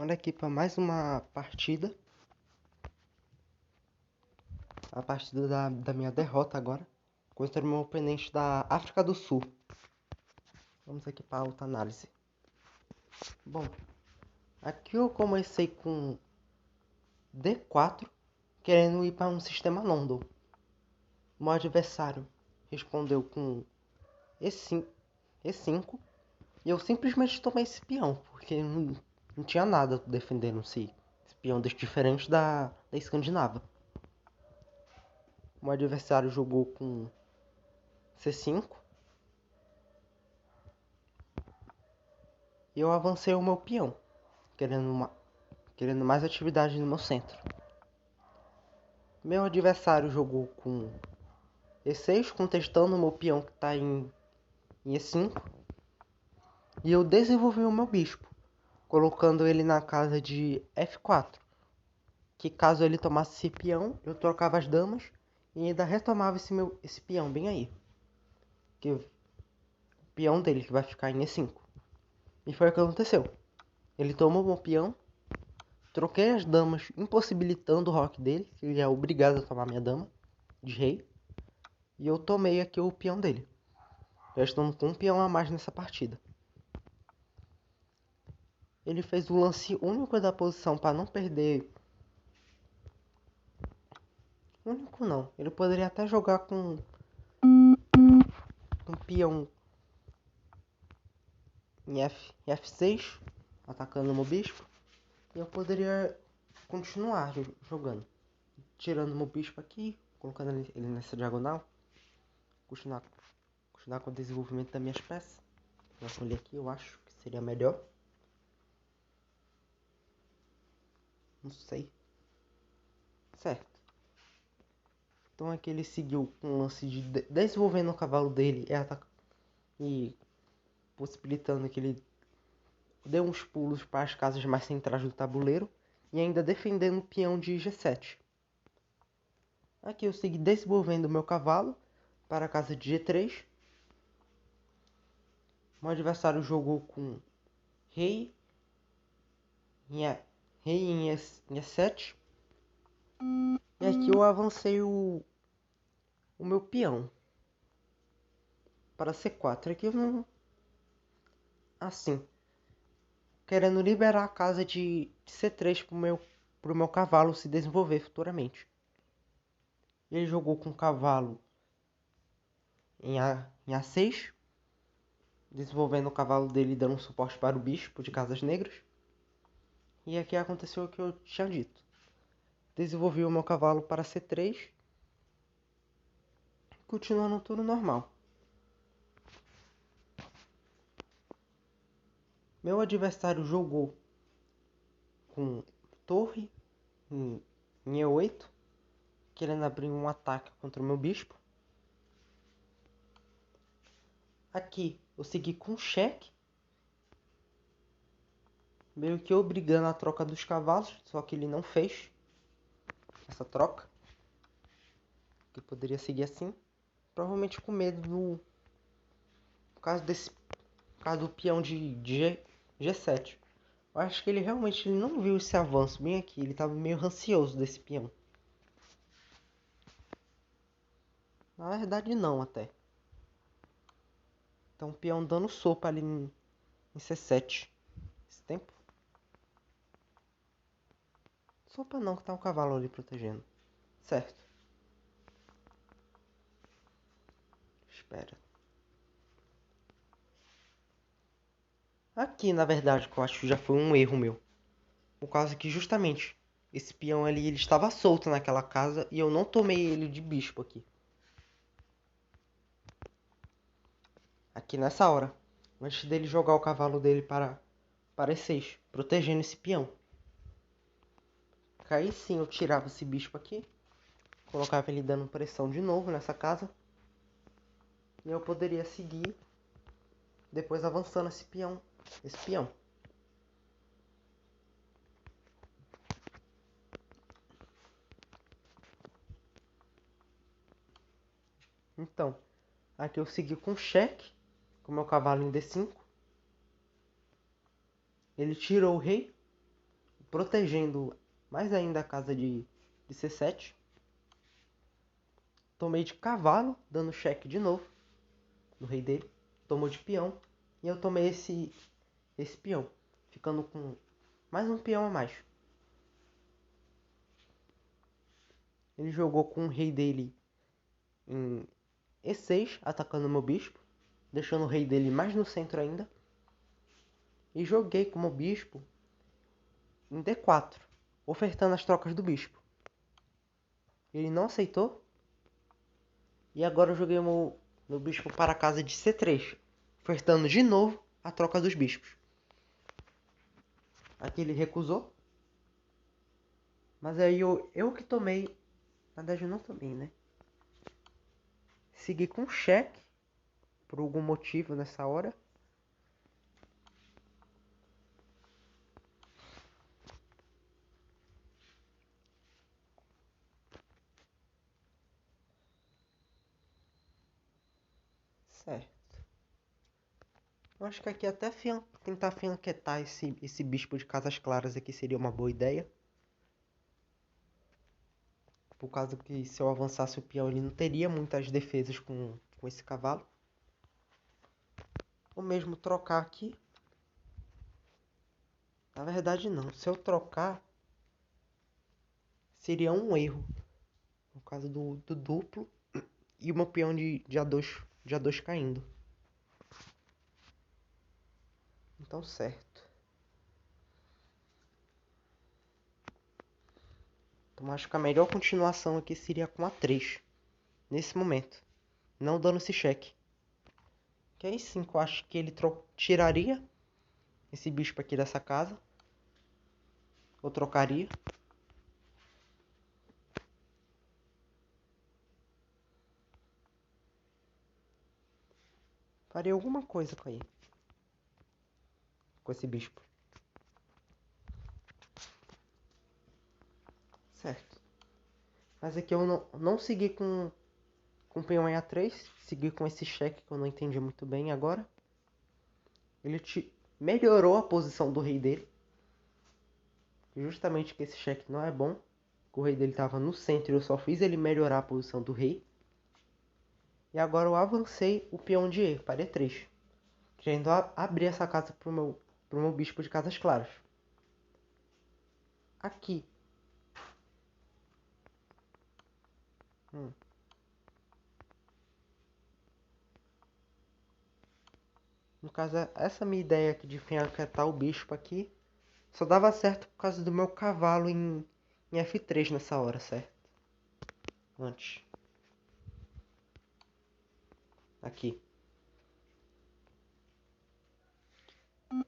Olha aqui para mais uma partida. A partida da minha derrota agora. Contra o meu oponente da África do Sul. Vamos aqui para a alta análise. Bom, aqui eu comecei com D4, querendo ir para um sistema London. O meu adversário respondeu com E5. E eu simplesmente tomei esse peão, porque não tinha nada defendendo esse peão diferente da Escandinava. O adversário jogou com C5 e eu avancei o meu peão, querendo mais atividade no meu centro. Meu adversário jogou com E6, contestando o meu peão que está em E5. E eu desenvolvi o meu bispo, colocando ele na casa de F4. Que caso ele tomasse esse peão, eu trocava as damas e ainda retomava esse peão bem aí. Que o peão dele que vai ficar em E5. E foi o que aconteceu. Ele tomou o meu peão, troquei as damas, impossibilitando o roque dele, que ele é obrigado a tomar minha dama de rei. E eu tomei aqui o peão dele. Já estamos com um peão a mais nessa partida. Ele fez o lance único da posição para não perder. Único não. Ele poderia até jogar com um peão em F6, atacando o meu bispo. E eu poderia continuar jogando. Tirando o meu bispo aqui, colocando ele nessa diagonal. Continuar com o desenvolvimento das minhas peças. Vou escolher aqui, eu acho que seria melhor. Não sei. Certo. Então aqui ele seguiu com o lance de desenvolvendo o cavalo dele e possibilitando que ele dê uns pulos para as casas mais centrais do tabuleiro e ainda defendendo o peão de G7. Aqui eu segui desenvolvendo o meu cavalo para a casa de G3. Meu adversário jogou com rei em E7. E aqui eu avancei o meu peão para C4. Aqui eu não... Assim. Querendo liberar a casa de C3 pro meu cavalo se desenvolver futuramente. Ele jogou com o cavalo em A6. Desenvolvendo o cavalo dele, dando suporte para o bispo de casas negras. E aqui aconteceu o que eu tinha dito. Desenvolvi o meu cavalo para C3. Continuando tudo normal. Meu adversário jogou com torre em E8, querendo abrir um ataque contra o meu bispo. Aqui eu segui com cheque, meio que obrigando a troca dos cavalos, só que ele não fez essa troca, que poderia seguir assim, provavelmente com medo por causa do peão de G7. Eu acho que ele realmente não viu esse avanço bem aqui, ele estava meio ansioso desse peão. Na verdade não, até. Então o peão dando sopa ali em C7. Esse tempo. Sopa não, que tá o cavalo ali protegendo. Certo. Espera. Aqui, na verdade, que eu acho que já foi um erro meu. Por causa que justamente esse peão ali, ele estava solto naquela casa e eu não tomei ele de bispo aqui. Aqui nessa hora. Antes dele jogar o cavalo dele para E6, protegendo esse peão. Aí sim eu tirava esse bispo aqui. Colocava ele dando pressão de novo nessa casa. E eu poderia seguir depois avançando esse peão. Então, aqui eu segui com cheque, com meu cavalo em D5. Ele tirou o rei. protegendo mais ainda a casa de C7. Tomei de cavalo, dando cheque de novo no rei dele. Tomou de peão. E eu tomei esse peão, ficando com mais um peão a mais. Ele jogou com o rei dele em E6, atacando meu bispo, deixando o rei dele mais no centro ainda. E joguei como bispo em D4, ofertando as trocas do bispo. Ele não aceitou. E agora eu joguei o meu bispo para a casa de C3, ofertando de novo a troca dos bispos. Aqui ele recusou. Mas aí eu que tomei. Na verdade eu não tomei, né? Segui com cheque. Por algum motivo nessa hora. Certo. Eu acho que aqui até tentar fianquetar esse bispo de casas claras aqui seria uma boa ideia. Por causa que se eu avançasse o peão ele não teria muitas defesas com esse cavalo. Ou mesmo trocar aqui. Na verdade não. Se eu trocar, seria um erro. No caso do duplo. E o meu peão de A2 caindo. Então certo. Então acho que a melhor continuação aqui seria com A3. Nesse momento. Não dando esse cheque. Que aí sim eu acho que ele tiraria esse bispo aqui dessa casa. Ou trocaria. Faria alguma coisa com ele. Com esse bispo. Certo. Mas aqui eu não segui com o peão em A3. Segui com esse cheque que eu não entendi muito bem agora. Ele melhorou a posição do rei dele. Justamente que esse cheque não é bom. O rei dele estava no centro e eu só fiz ele melhorar a posição do rei. E agora eu avancei o peão de E para E3. Querendo abrir essa casa pro meu bispo de casas claras. Aqui. No caso, essa minha ideia aqui de fianquetar o bispo aqui só dava certo por causa do meu cavalo em F3 nessa hora, certo? Antes. Aqui.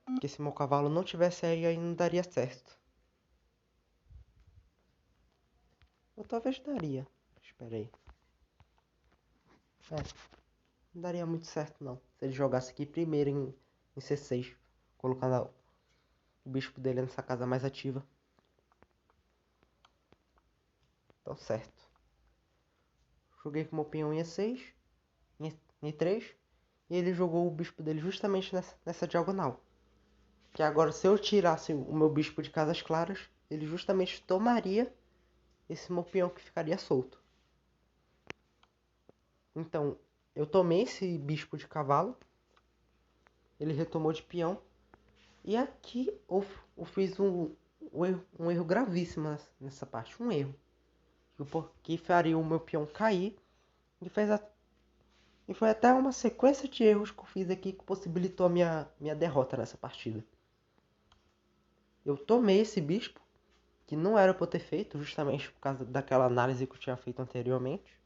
Porque se meu cavalo não tivesse aí não daria certo. Ou talvez daria. Espera aí. Não daria muito certo não. Se ele jogasse aqui primeiro em C6. Colocando o bispo dele nessa casa mais ativa. Então certo. Joguei com o meu peão em E6. Em E3. E ele jogou o bispo dele justamente nessa diagonal. Que agora se eu tirasse o meu bispo de casas claras, ele justamente tomaria esse meu peão que ficaria solto. Então, eu tomei esse bispo de cavalo, ele retomou de peão, e aqui eu fiz um erro gravíssimo nessa parte, um erro. Que faria o meu peão cair, e foi até uma sequência de erros que eu fiz aqui que possibilitou a minha derrota nessa partida. Eu tomei esse bispo, que não era para eu ter feito, justamente por causa daquela análise que eu tinha feito anteriormente.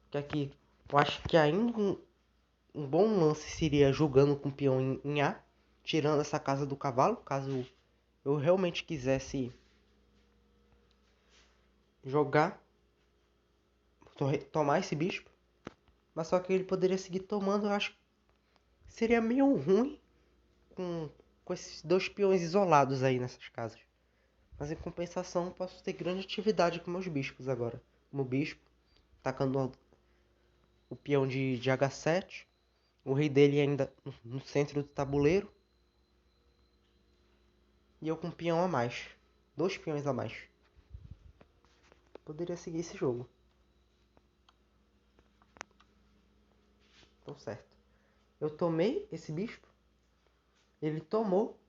Que aqui eu acho que ainda um bom lance seria jogando com o peão em A, tirando essa casa do cavalo, caso eu realmente quisesse jogar, tomar esse bispo. Mas só que ele poderia seguir tomando, eu acho que seria meio ruim com esses dois peões isolados aí nessas casas. Mas em compensação posso ter grande atividade com meus bispos agora. Como bispo, tacando o peão de H7. O rei dele ainda no centro do tabuleiro. E eu com um peão a mais. 2 peões a mais. Poderia seguir esse jogo. Então certo. Eu tomei esse bispo. Ele tomou.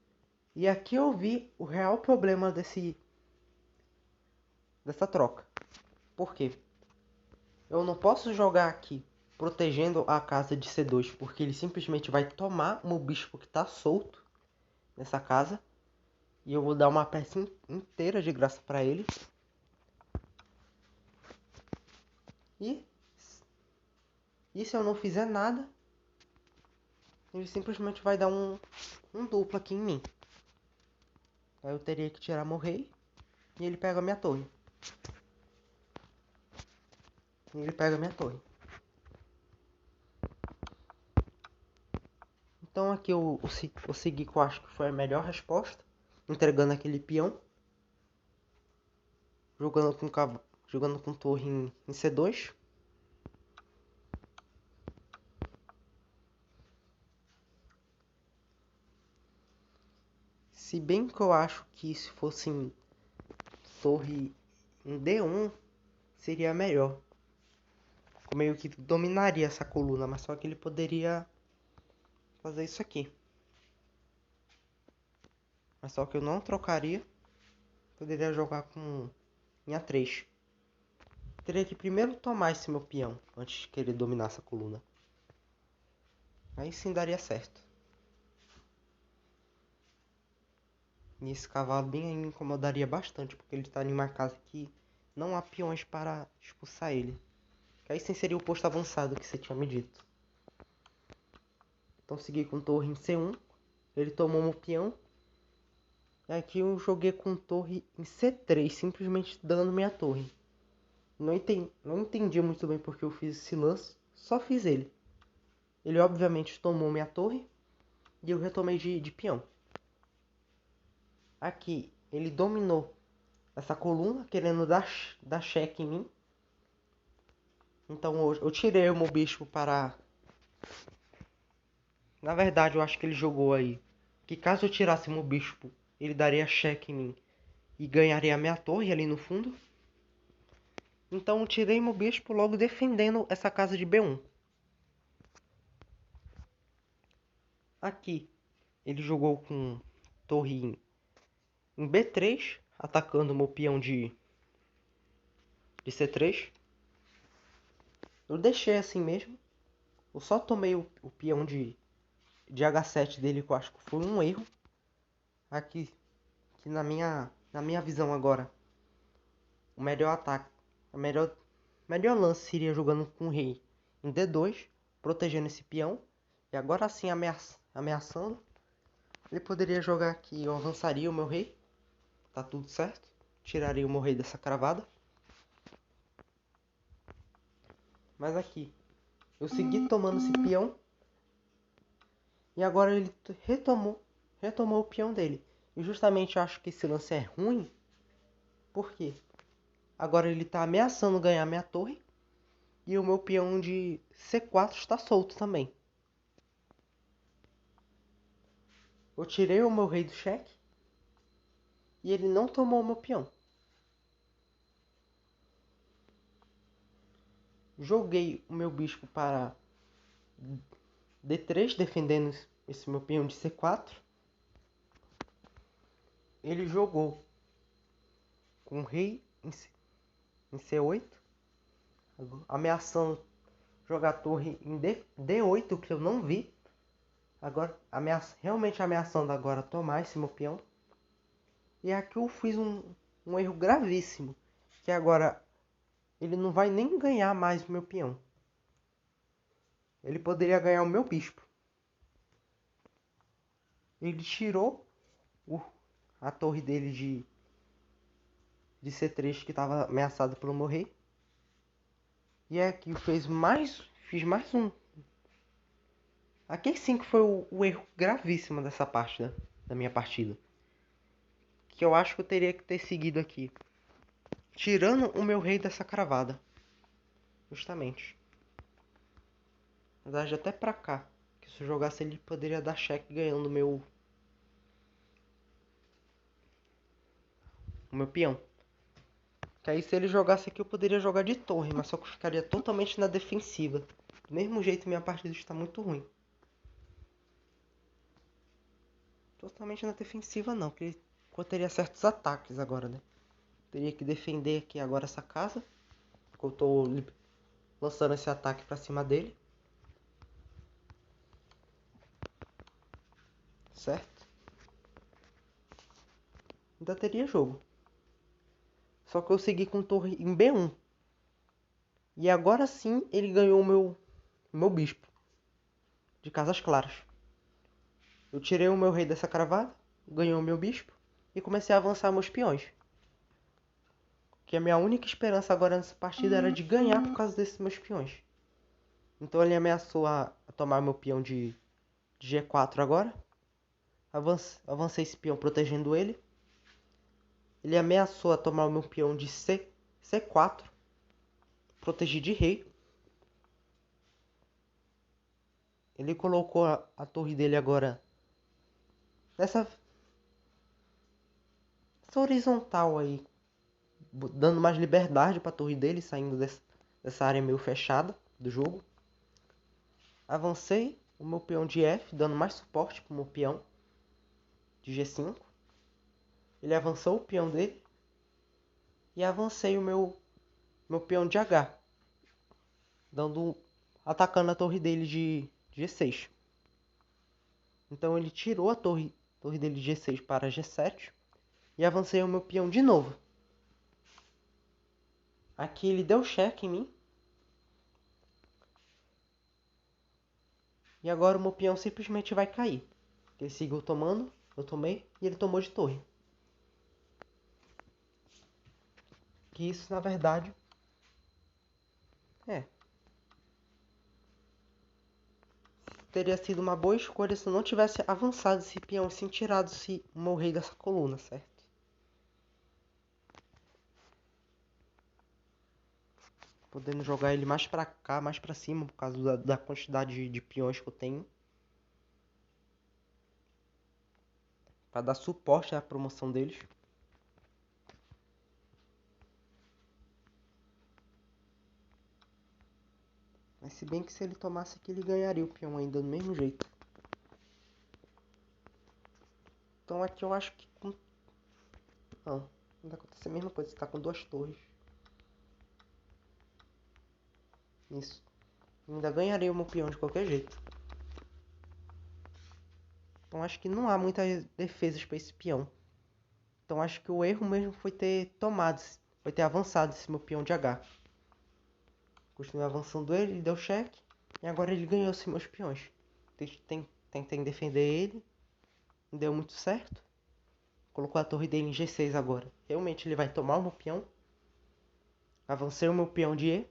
E aqui eu vi o real problema dessa troca. Por quê? Eu não posso jogar aqui protegendo a casa de C2, porque ele simplesmente vai tomar o meu bispo que está solto nessa casa. E eu vou dar uma peça inteira de graça para ele. E se eu não fizer nada, ele simplesmente vai dar um duplo aqui em mim. Aí eu teria que tirar meu rei e ele pega a minha torre. Então aqui eu segui que eu acho que foi a melhor resposta. Entregando aquele peão. Jogando com torre em C2. Se bem que eu acho que se fosse em torre em D1 seria melhor. Eu meio que dominaria essa coluna, mas só que ele poderia fazer isso aqui. Mas só que eu não trocaria. Poderia jogar com em A3. Teria que primeiro tomar esse meu peão antes de querer dominar essa coluna. Aí sim daria certo. E esse cavalo bem aí me incomodaria bastante, porque ele está em uma casa que não há peões para expulsar ele. Que aí sim seria o posto avançado que você tinha me dito. Então segui com torre em C1. Ele tomou meu peão. E aqui eu joguei com torre em C3, simplesmente dando minha torre. Não entendi muito bem porque eu fiz esse lance, só fiz ele. Ele obviamente tomou minha torre e eu retomei de peão. Aqui ele dominou essa coluna, querendo dar cheque em mim. Então eu tirei o meu bispo para... Na verdade eu acho que ele jogou aí que caso eu tirasse meu bispo, ele daria cheque em mim e ganharia a minha torre ali no fundo. Então eu tirei meu bispo logo defendendo essa casa de B1. Aqui ele jogou com torre em B3, atacando o meu peão de C3. Eu deixei assim mesmo. Eu só tomei o peão de H7 dele, que eu acho que foi um erro. Aqui, que na minha visão agora, o melhor ataque, o melhor lance seria jogando com o rei em D2, protegendo esse peão. E agora sim ameaçando. Ele poderia jogar aqui, eu avançaria o meu rei. Tá tudo certo. Tiraria o meu rei dessa cravada. Mas aqui, eu segui tomando esse peão. E agora ele retomou o peão dele. E justamente eu acho que esse lance é ruim. Por quê? Agora ele está ameaçando ganhar minha torre. E o meu peão de C4 está solto também. Eu tirei o meu rei do cheque. E ele não tomou o meu peão. Joguei o meu bispo para D3, defendendo esse meu peão de C4. Ele jogou com o rei em C8, ameaçando jogar a torre em D8, que eu não vi. Agora, realmente ameaçando agora tomar esse meu peão. E aqui eu fiz um erro gravíssimo, que agora ele não vai nem ganhar mais o meu peão. Ele poderia ganhar o meu bispo. Ele tirou a torre dele de C3 que estava ameaçado pelo meu rei. E aqui fiz mais um. Aqui sim que foi o erro gravíssimo dessa parte da minha partida. Que eu acho que eu teria que ter seguido aqui. Tirando o meu rei dessa cravada. Justamente. Na verdade até pra cá. Que se eu jogasse ele poderia dar cheque ganhando meu... o meu peão. Que aí se ele jogasse aqui eu poderia jogar de torre, mas só que eu ficaria totalmente na defensiva. Do mesmo jeito minha partida está muito ruim. Totalmente na defensiva não, porque eu teria certos ataques agora, né? Teria que defender aqui agora essa casa. Porque eu tô lançando esse ataque pra cima dele. Certo? Ainda teria jogo. Só que eu segui com torre em B1. E agora sim ele ganhou o meu bispo. De casas claras. Eu tirei o meu rei dessa cravada. Ganhou o meu bispo. E comecei a avançar meus peões. Que a minha única esperança agora nessa partida era de ganhar por causa desses meus peões. Então ele ameaçou a tomar meu peão de G4 agora. Avancei esse peão protegendo ele. Ele ameaçou a tomar o meu peão de C4. Protegi de rei. Ele colocou a torre dele agora nessa horizontal aí. Dando mais liberdade para a torre dele, saindo dessa área meio fechada do jogo. Avancei o meu peão de F, dando mais suporte para o meu peão de G5. Ele avançou o peão dele. E avancei o meu peão de H. Atacando a torre dele de G6. Então ele tirou a torre dele de G6 para G7. E avancei o meu peão de novo. Aqui ele deu cheque em mim. E agora o meu peão simplesmente vai cair. Ele seguiu tomando, eu tomei e ele tomou de torre. Que isso na verdade teria sido uma boa escolha se eu não tivesse avançado esse peão, assim tirado o meu rei dessa coluna, certo? Podendo jogar ele mais pra cá, mais pra cima, por causa da quantidade de peões que eu tenho. Pra dar suporte à promoção deles. Mas se bem que se ele tomasse aqui, ele ganharia o peão ainda do mesmo jeito. Então aqui eu acho que não, ainda acontece a mesma coisa, você tá com duas torres. Isso. Ainda ganharia o meu peão de qualquer jeito. Então acho que não há muitas defesas para esse peão. Então acho que o erro mesmo foi ter avançado esse meu peão de H. Continuei avançando ele deu cheque. E agora ele ganhou esses meus peões. Tentei defender ele. Não deu muito certo. Colocou a torre dele em G6 agora. Realmente ele vai tomar o meu peão. Avancei o meu peão de E.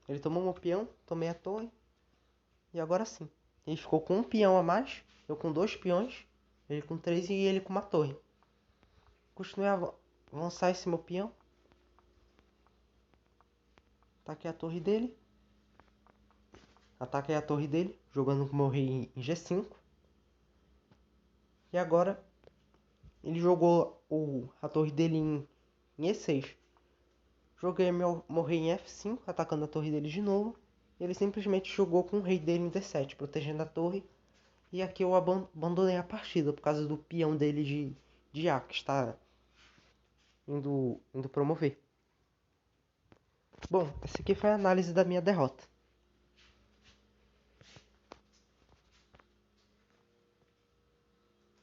Ele tomou o meu peão. Tomei a torre. E agora sim. Ele ficou com um peão a mais. Eu com dois peões. Ele com três e ele com uma torre. Continuei a avançar esse meu peão. Ataquei a torre dele. Ataquei a torre dele. Jogando com o meu rei em G5. E agora ele jogou a torre dele em E6. Joguei meu rei em F5, atacando a torre dele de novo. Ele simplesmente jogou com o rei dele em D7, protegendo a torre. E aqui eu abandonei a partida por causa do peão dele de A, que está indo promover. Bom, essa aqui foi a análise da minha derrota.